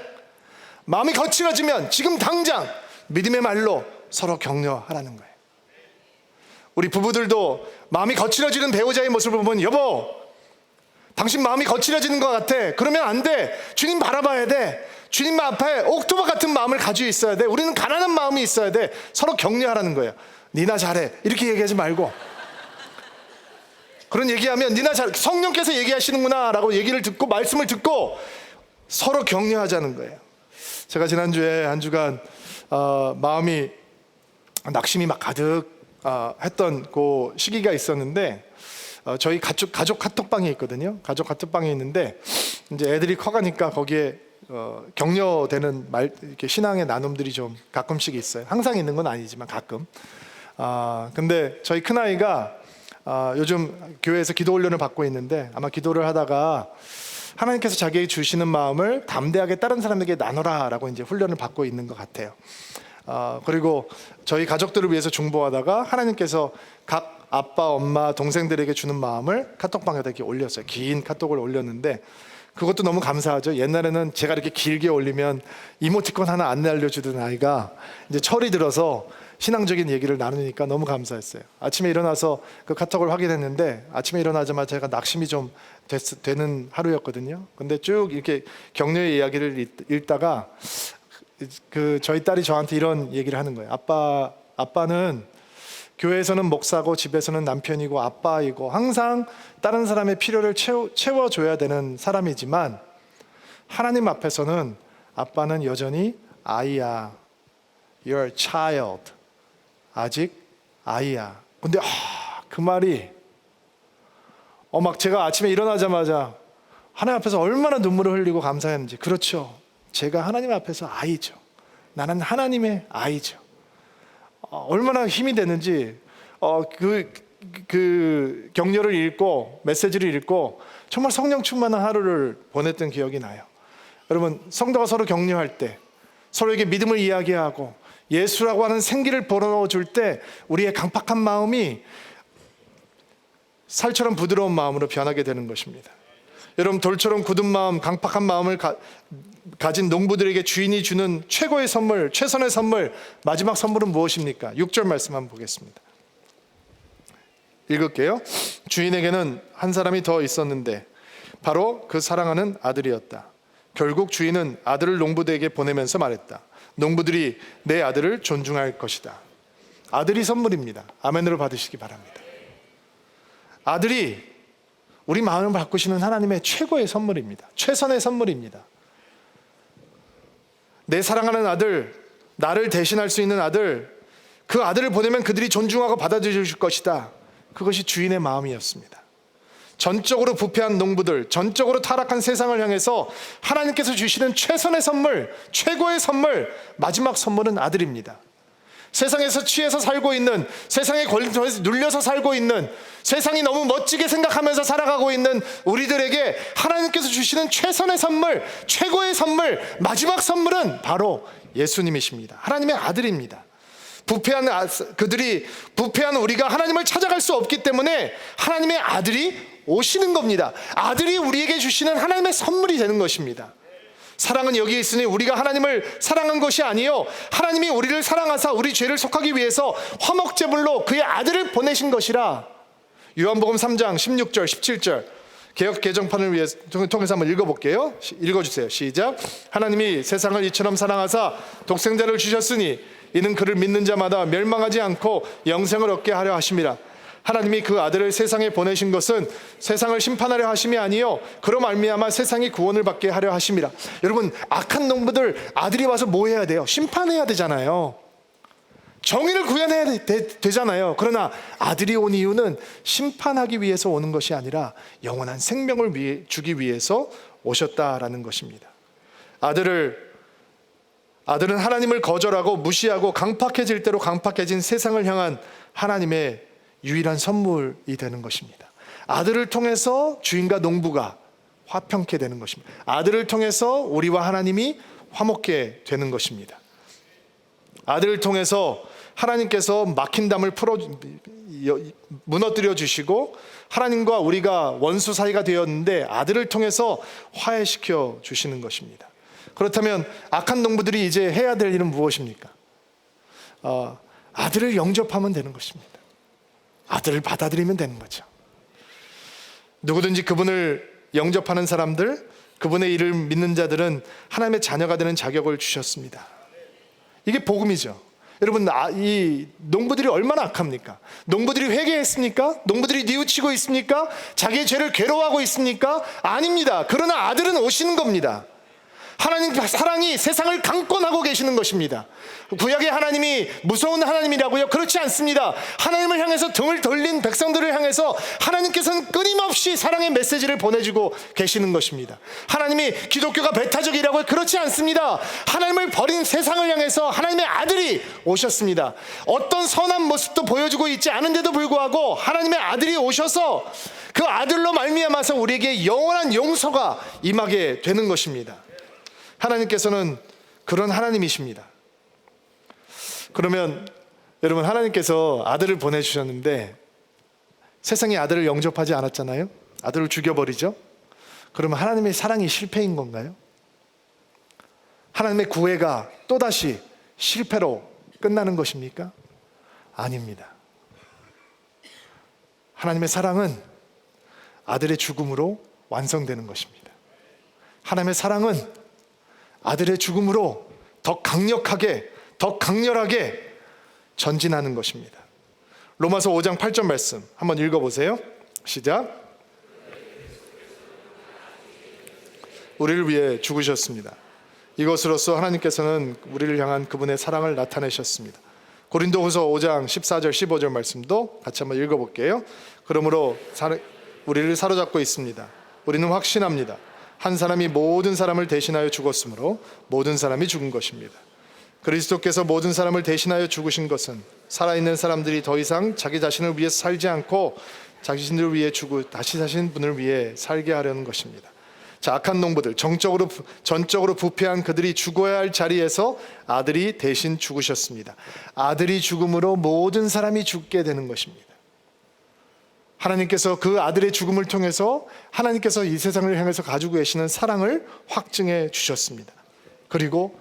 마음이 거칠어지면 지금 당장 믿음의 말로 서로 격려하라는 거예요. 우리 부부들도 마음이 거칠어지는 배우자의 모습을 보면 여보, 당신 마음이 거칠어지는 것 같아. 그러면 안 돼. 주님 바라봐야 돼. 주님 앞에 옥토버 같은 마음을 가지고 있어야 돼. 우리는 가난한 마음이 있어야 돼. 서로 격려하라는 거예요. 니나 잘해. 이렇게 얘기하지 말고. 그런 얘기하면 니나 잘, 성령께서 얘기하시는구나 라고 얘기를 듣고 말씀을 듣고 서로 격려하자는 거예요. 제가 지난주에 한 주간 마음이 낙심이 막 가득 했던 그 시기가 있었는데 저희 가족 카톡방에 있거든요. 가족 카톡방에 있는데 이제 애들이 커가니까 거기에 격려되는 이렇게 신앙의 나눔들이 좀 가끔씩 있어요. 항상 있는 건 아니지만 가끔. 근데 저희 큰아이가 요즘 교회에서 기도 훈련을 받고 있는데 아마 기도를 하다가 하나님께서 자기에게 주시는 마음을 담대하게 다른 사람에게 나눠라라고 이제 훈련을 받고 있는 것 같아요. 그리고 저희 가족들을 위해서 중보하다가 하나님께서 각 아빠, 엄마, 동생들에게 주는 마음을 카톡방에다 이렇게 올렸어요. 긴 카톡을 올렸는데 그것도 너무 감사하죠. 옛날에는 제가 이렇게 길게 올리면 이모티콘 하나 안 알려주던 아이가 이제 철이 들어서 신앙적인 얘기를 나누니까 너무 감사했어요. 아침에 일어나서 그 카톡을 확인했는데 아침에 일어나자마자 제가 낙심이 좀 되는 하루였거든요. 근데 쭉 이렇게 격려의 이야기를 읽다가 그 저희 딸이 저한테 이런 얘기를 하는 거예요. 아빠는 교회에서는 목사고 집에서는 남편이고 아빠이고 항상 다른 사람의 필요를 채워줘야 되는 사람이지만 하나님 앞에서는 아빠는 여전히 아이야. You're a child. 아직 아이야. 근데 그 말이 막 제가 아침에 일어나자마자 하나님 앞에서 얼마나 눈물을 흘리고 감사했는지. 그렇죠. 제가 하나님 앞에서 아이죠. 나는 하나님의 아이죠. 얼마나 힘이 되는지 그 격려를 읽고 메시지를 읽고 정말 성령 충만한 하루를 보냈던 기억이 나요. 여러분, 성도가 서로 격려할 때 서로에게 믿음을 이야기하고 예수라고 하는 생기를 불어넣어줄 때 우리의 강팍한 마음이 살처럼 부드러운 마음으로 변하게 되는 것입니다. 여러분, 돌처럼 굳은 마음, 강팍한 마음을 가진 농부들에게 주인이 주는 최고의 선물, 최선의 선물, 마지막 선물은 무엇입니까? 6절 말씀 한번 보겠습니다. 읽을게요. 주인에게는 한 사람이 더 있었는데 바로 그 사랑하는 아들이었다. 결국 주인은 아들을 농부들에게 보내면서 말했다. 농부들이 내 아들을 존중할 것이다. 아들이 선물입니다. 아멘으로 받으시기 바랍니다. 아들이 우리 마음을 바꾸시는 하나님의 최고의 선물입니다. 최선의 선물입니다. 내 사랑하는 아들, 나를 대신할 수 있는 아들, 그 아들을 보내면 그들이 존중하고 받아들일 것이다. 그것이 주인의 마음이었습니다. 전적으로 부패한 농부들, 전적으로 타락한 세상을 향해서 하나님께서 주시는 최선의 선물, 최고의 선물, 마지막 선물은 아들입니다. 세상에서 취해서 살고 있는, 세상에 눌려서 살고 있는, 세상이 너무 멋지게 생각하면서 살아가고 있는 우리들에게 하나님께서 주시는 최선의 선물, 최고의 선물, 마지막 선물은 바로 예수님이십니다. 하나님의 아들입니다. 그들이 부패한 우리가 하나님을 찾아갈 수 없기 때문에 하나님의 아들이 오시는 겁니다. 아들이 우리에게 주시는 하나님의 선물이 되는 것입니다. 사랑은 여기에 있으니 우리가 하나님을 사랑한 것이 아니요 하나님이 우리를 사랑하사 우리 죄를 속하기 위해서 화목제물로 그의 아들을 보내신 것이라. 요한복음 3장 16절 17절 개역 개정판을 통해서 한번 읽어볼게요. 읽어주세요. 시작. 하나님이 세상을 이처럼 사랑하사 독생자를 주셨으니 이는 그를 믿는 자마다 멸망하지 않고 영생을 얻게 하려 하심이라. 하나님이 그 아들을 세상에 보내신 것은 세상을 심판하려 하심이 아니요 그로 말미암아 세상이 구원을 받게 하려 하심이라. 여러분, 악한 농부들 아들이 와서 뭐 해야 돼요? 심판해야 되잖아요. 정의를 구현해야 되잖아요. 그러나 아들이 온 이유는 심판하기 위해서 오는 것이 아니라 영원한 생명을 주기 위해서 오셨다라는 것입니다. 아들은 하나님을 거절하고 무시하고 강팍해질 대로 강팍해진 세상을 향한 하나님의 유일한 선물이 되는 것입니다. 아들을 통해서 주인과 농부가 화평케 되는 것입니다. 아들을 통해서 우리와 하나님이 화목게 되는 것입니다. 아들을 통해서 하나님께서 막힌 담을 무너뜨려 주시고 하나님과 우리가 원수 사이가 되었는데 아들을 통해서 화해시켜 주시는 것입니다. 그렇다면 악한 농부들이 이제 해야 될 일은 무엇입니까? 아들을 영접하면 되는 것입니다. 아들을 받아들이면 되는 거죠. 누구든지 그분을 영접하는 사람들, 그분의 일을 믿는 자들은 하나님의 자녀가 되는 자격을 주셨습니다. 이게 복음이죠. 여러분, 이 농부들이 얼마나 악합니까? 농부들이 회개했습니까? 농부들이 뉘우치고 있습니까? 자기의 죄를 괴로워하고 있습니까? 아닙니다. 그러나 아들은 오시는 겁니다. 하나님 사랑이 세상을 강권하고 계시는 것입니다. 구약의 하나님이 무서운 하나님이라고요? 그렇지 않습니다. 하나님을 향해서 등을 돌린 백성들을 향해서 하나님께서는 끊임없이 사랑의 메시지를 보내주고 계시는 것입니다. 하나님이 기독교가 배타적이라고요? 그렇지 않습니다. 하나님을 버린 세상을 향해서 하나님의 아들이 오셨습니다. 어떤 선한 모습도 보여주고 있지 않은데도 불구하고 하나님의 아들이 오셔서 그 아들로 말미암아서 우리에게 영원한 용서가 임하게 되는 것입니다. 하나님께서는 그런 하나님이십니다. 그러면 여러분, 하나님께서 아들을 보내주셨는데 세상에 아들을 영접하지 않았잖아요. 아들을 죽여버리죠. 그러면 하나님의 사랑이 실패인 건가요? 하나님의 구애가 또다시 실패로 끝나는 것입니까? 아닙니다. 하나님의 사랑은 아들의 죽음으로 완성되는 것입니다. 하나님의 사랑은 아들의 죽음으로 더 강력하게, 더 강렬하게 전진하는 것입니다. 로마서 5장 8절 말씀 한번 읽어보세요. 시작. 우리를 위해 죽으셨습니다. 이것으로써 하나님께서는 우리를 향한 그분의 사랑을 나타내셨습니다. 고린도후서 5장 14절 15절 말씀도 같이 한번 읽어볼게요. 그러므로 우리를 사로잡고 있습니다. 우리는 확신합니다. 한 사람이 모든 사람을 대신하여 죽었으므로 모든 사람이 죽은 것입니다. 그리스도께서 모든 사람을 대신하여 죽으신 것은 살아있는 사람들이 더 이상 자기 자신을 위해 살지 않고 자신들을 위해 죽고 다시 사신 분을 위해 살게 하려는 것입니다. 자, 악한 농부들, 전적으로 부패한 그들이 죽어야 할 자리에서 아들이 대신 죽으셨습니다. 아들이 죽음으로 모든 사람이 죽게 되는 것입니다. 하나님께서 그 아들의 죽음을 통해서 하나님께서 이 세상을 향해서 가지고 계시는 사랑을 확증해 주셨습니다. 그리고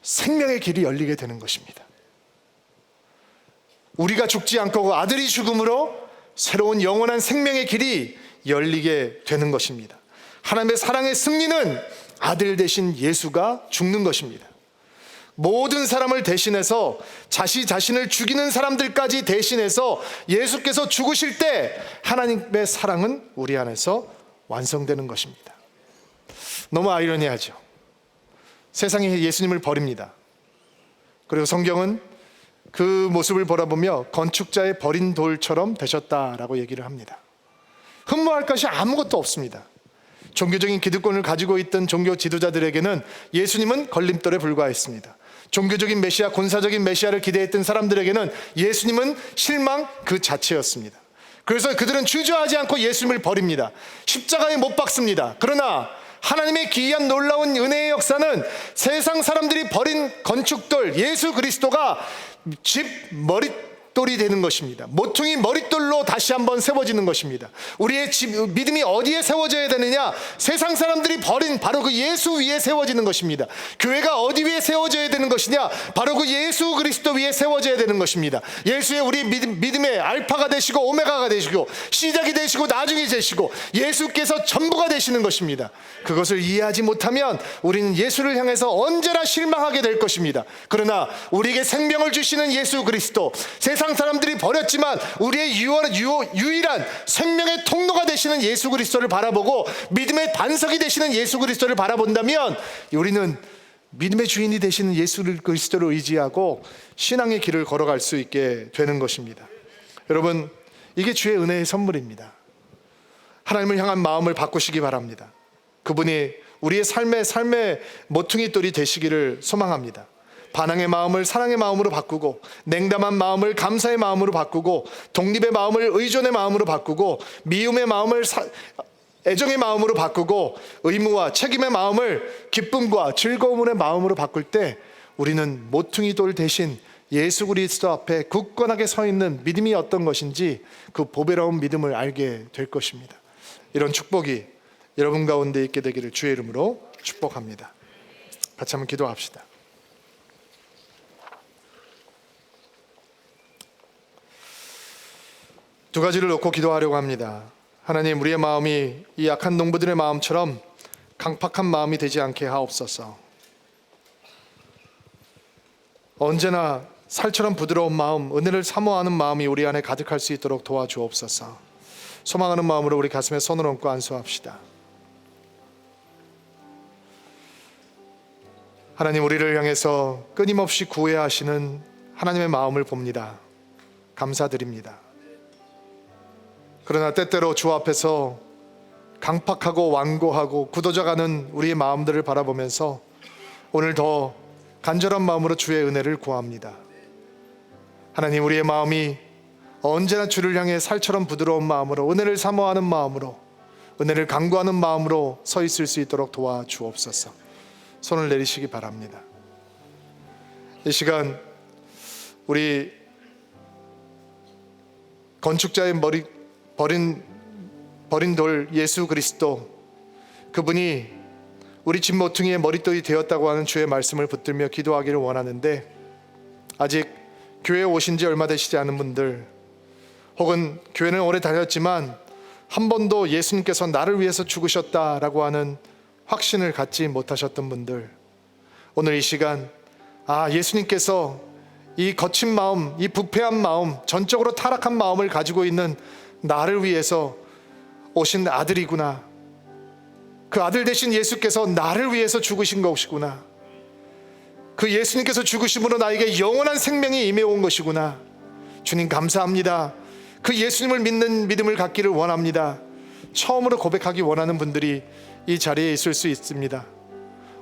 생명의 길이 열리게 되는 것입니다. 우리가 죽지 않고 그 아들이 죽음으로 새로운 영원한 생명의 길이 열리게 되는 것입니다. 하나님의 사랑의 승리는 아들 대신 예수가 죽는 것입니다. 모든 사람을 대신해서 자신을 죽이는 사람들까지 대신해서 예수께서 죽으실 때 하나님의 사랑은 우리 안에서 완성되는 것입니다. 너무 아이러니하죠. 세상이 예수님을 버립니다. 그리고 성경은 그 모습을 바라보며 건축자의 버린 돌처럼 되셨다라고 얘기를 합니다. 흠모할 것이 아무것도 없습니다. 종교적인 기득권을 가지고 있던 종교 지도자들에게는 예수님은 걸림돌에 불과했습니다. 종교적인 메시아, 군사적인 메시아를 기대했던 사람들에게는 예수님은 실망 그 자체였습니다. 그래서 그들은 주저하지 않고 예수님을 버립니다. 십자가에 못 박습니다. 그러나 하나님의 기이한 놀라운 은혜의 역사는 세상 사람들이 버린 건축돌 예수 그리스도가 집 머릿돌이 되는 것입니다. 모퉁이 머릿돌로 다시 한번 세워지는 것입니다. 우리의 믿음이 어디에 세워져야 되느냐? 세상 사람들이 버린 바로 그 예수 위에 세워지는 것입니다. 교회가 어디 위에 세워져야 되는 것이냐? 바로 그 예수 그리스도 위에 세워져야 되는 것입니다. 예수의 우리 믿음의 알파가 되시고 오메가가 되시고 시작이 되시고 나중이 되시고 예수께서 전부가 되시는 것입니다. 그것을 이해하지 못하면 우리는 예수를 향해서 언제나 실망하게 될 것입니다. 그러나 우리에게 생명을 주시는 예수 그리스도, 세상 사람들이 버렸지만 우리의 유일한 생명의 통로가 되시는 예수 그리스도를 바라보고 믿음의 반석이 되시는 예수 그리스도를 바라본다면 우리는 믿음의 주인이 되시는 예수 그리스도를 의지하고 신앙의 길을 걸어갈 수 있게 되는 것입니다. 여러분, 이게 주의 은혜의 선물입니다. 하나님을 향한 마음을 바꾸시기 바랍니다. 그분이 우리의 삶의 모퉁이돌이 되시기를 소망합니다. 반항의 마음을 사랑의 마음으로 바꾸고, 냉담한 마음을 감사의 마음으로 바꾸고, 독립의 마음을 의존의 마음으로 바꾸고, 미움의 마음을 애정의 마음으로 바꾸고, 의무와 책임의 마음을 기쁨과 즐거움의 마음으로 바꿀 때 우리는 모퉁이돌 대신 예수 그리스도 앞에 굳건하게 서 있는 믿음이 어떤 것인지 그 보배로운 믿음을 알게 될 것입니다. 이런 축복이 여러분 가운데 있게 되기를 주의 이름으로 축복합니다. 같이 한번 기도합시다. 두 가지를 놓고 기도하려고 합니다. 하나님, 우리의 마음이 이 약한 농부들의 마음처럼 강팍한 마음이 되지 않게 하옵소서. 언제나 살처럼 부드러운 마음, 은혜를 사모하는 마음이 우리 안에 가득할 수 있도록 도와주옵소서. 소망하는 마음으로 우리 가슴에 손을 얹고 안수합시다. 하나님, 우리를 향해서 끊임없이 구해야 하시는 하나님의 마음을 봅니다. 감사드립니다. 그러나 때때로 주 앞에서 강팍하고 완고하고 굳어져가는 우리의 마음들을 바라보면서 오늘 더 간절한 마음으로 주의 은혜를 구합니다. 하나님, 우리의 마음이 언제나 주를 향해 살처럼 부드러운 마음으로, 은혜를 사모하는 마음으로, 은혜를 간구하는 마음으로 서 있을 수 있도록 도와주옵소서. 손을 내리시기 바랍니다. 이 시간 우리 건축자의 버린 돌 예수 그리스도, 그분이 우리 집 모퉁이의 머릿돌이 되었다고 하는 주의 말씀을 붙들며 기도하기를 원하는데, 아직 교회에 오신 지 얼마 되시지 않은 분들, 혹은 교회는 오래 다녔지만 한 번도 예수님께서 나를 위해서 죽으셨다라고 하는 확신을 갖지 못하셨던 분들, 오늘 이 시간 예수님께서 이 거친 마음, 이 부패한 마음, 전적으로 타락한 마음을 가지고 있는 나를 위해서 오신 아들이구나, 그 아들 되신 예수께서 나를 위해서 죽으신 것이구나, 그 예수님께서 죽으심으로 나에게 영원한 생명이 임해온 것이구나, 주님 감사합니다, 그 예수님을 믿는 믿음을 갖기를 원합니다, 처음으로 고백하기 원하는 분들이 이 자리에 있을 수 있습니다.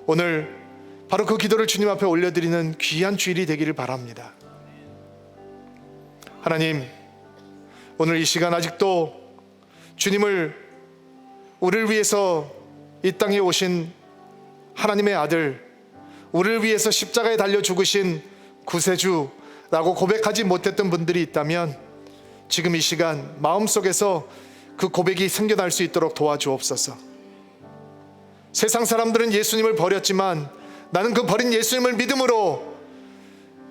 오늘 바로 그 기도를 주님 앞에 올려드리는 귀한 주일이 되기를 바랍니다. 하나님, 오늘 이 시간 아직도 주님을, 우리를 위해서 이 땅에 오신 하나님의 아들, 우리를 위해서 십자가에 달려 죽으신 구세주라고 고백하지 못했던 분들이 있다면 지금 이 시간 마음속에서 그 고백이 생겨날 수 있도록 도와주옵소서. 세상 사람들은 예수님을 버렸지만 나는 그 버린 예수님을 믿음으로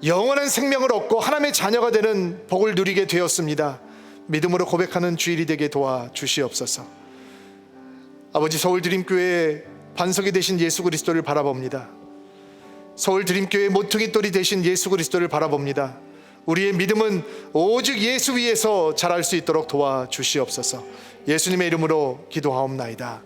영원한 생명을 얻고 하나님의 자녀가 되는 복을 누리게 되었습니다. 믿음으로 고백하는 주일이 되게 도와주시옵소서. 아버지, 서울드림교회의 반석이 되신 예수 그리스도를 바라봅니다. 서울드림교회의 모퉁이돌이 되신 예수 그리스도를 바라봅니다. 우리의 믿음은 오직 예수 위에서 자랄 수 있도록 도와주시옵소서. 예수님의 이름으로 기도하옵나이다.